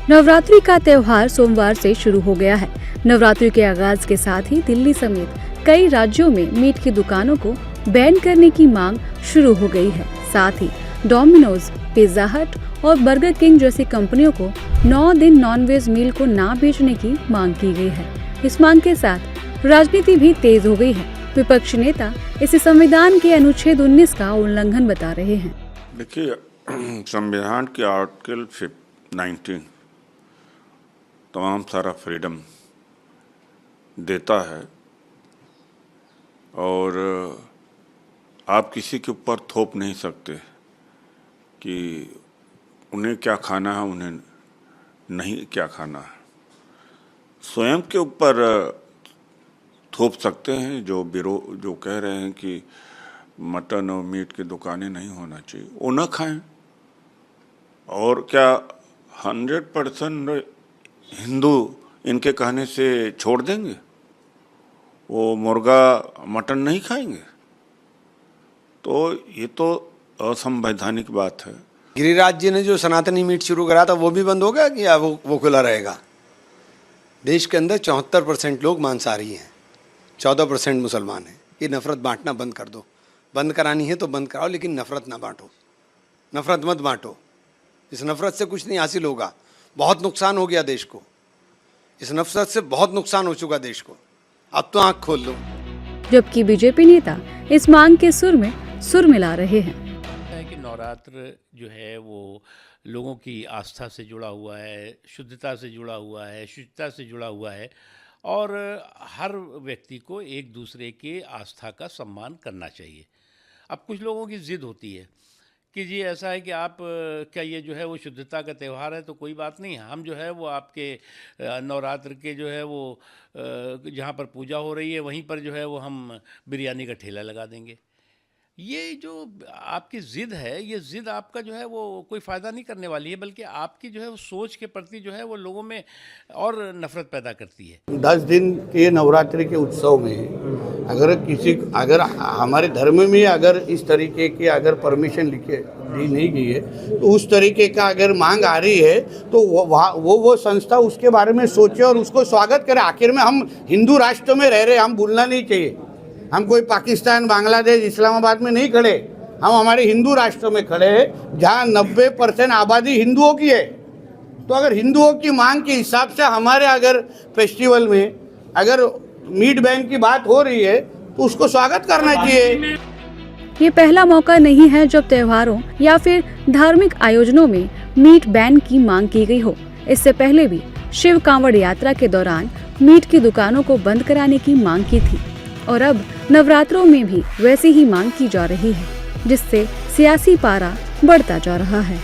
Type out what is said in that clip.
नवरात्रि का त्योहार सोमवार से शुरू हो गया है। नवरात्रि के आगाज के साथ ही दिल्ली समेत कई राज्यों में मीट की दुकानों को बैन करने की मांग शुरू हो गई है। साथ ही डोमिनोज, पिज्जा हट और बर्गर किंग जैसी कंपनियों को 9 दिन नॉनवेज मील को ना बेचने की मांग की गई है। इस मांग के साथ राजनीति भी तेज हो गई है। विपक्षी नेता इसे संविधान के अनुच्छेद 19 का उल्लंघन बता रहे हैं। देखिए, संविधान के आर्टिकल 19 तमाम सारा फ्रीडम देता है और आप किसी के ऊपर थोप नहीं सकते कि उन्हें क्या खाना है, उन्हें नहीं क्या खाना है। स्वयं के ऊपर थोप सकते हैं। जो कह रहे हैं कि मटन और मीट की दुकानें नहीं होना चाहिए, वो न खाएं। और क्या 100% हिंदू इनके कहने से छोड़ देंगे? वो मुर्गा मटन नहीं खाएंगे? तो ये तो असंवैधानिक बात है। गिरिराज जी ने जो सनातनी मीट शुरू करा था वो भी बंद हो गया कि वो खुला रहेगा? देश के अंदर 74% लोग मांसाहारी हैं, 14% मुसलमान हैं। ये नफरत बांटना बंद कर दो। बंद करानी है तो बंद कराओ, लेकिन नफरत ना बांटो, नफरत मत बांटो। इस नफरत से कुछ नहीं हासिल होगा। बहुत नुकसान हो गया देश को, इस नफरत से बहुत नुकसान हो चुका देश को। अब तो आंख खोल लो। जबकि बीजेपी नेता इस मांग के सुर में सुर मिला रहे हैं कि नवरात्र जो है वो लोगों की आस्था से जुड़ा हुआ है, शुद्धता से जुड़ा हुआ है, शुचिता से जुड़ा हुआ है और हर व्यक्ति को एक दूसरे के आस्था का सम्मान करना चाहिए। अब कुछ लोगों की ज़िद होती है कि जी ऐसा है कि आप क्या ये जो है वो शुद्धता का त्यौहार है तो कोई बात नहीं, हम जो है वो आपके नवरात्र के जो है वो जहाँ पर पूजा हो रही है वहीं पर जो है वो हम बिरयानी का ठेला लगा देंगे। ये जो आपकी ज़िद है, ये ज़िद आपका जो है वो कोई फ़ायदा नहीं करने वाली है, बल्कि आपकी जो है वो सोच के प्रति जो है वो लोगों में और नफ़रत पैदा करती है। 10 दिन के नवरात्रि के उत्सव में अगर हमारे धर्म में अगर इस तरीके की अगर परमिशन दी नहीं गई है, तो उस तरीके का अगर मांग आ रही है तो वो संस्था उसके बारे में सोचे और उसको स्वागत करे। आखिर में हम हिंदू राष्ट्र में रह रहे, हम भूलना नहीं चाहिए। हम कोई पाकिस्तान, बांग्लादेश, इस्लामाबाद में नहीं खड़े, हम हमारे हिंदू राष्ट्र में खड़े हैं जहाँ 90% आबादी हिंदुओं की है। तो अगर हिंदुओं की मांग के हिसाब से हमारे अगर फेस्टिवल में अगर मीट बैन की बात हो रही है तो उसको स्वागत करना चाहिए। ये पहला मौका नहीं है जब त्योहारों या फिर धार्मिक आयोजनों में मीट बैन की मांग की गई हो। इससे पहले भी शिव कांवड़ यात्रा के दौरान मीट की दुकानों को बंद कराने की मांग की थी और अब नवरात्रों में भी वैसी ही मांग की जा रही है, जिससे सियासी पारा बढ़ता जा रहा है।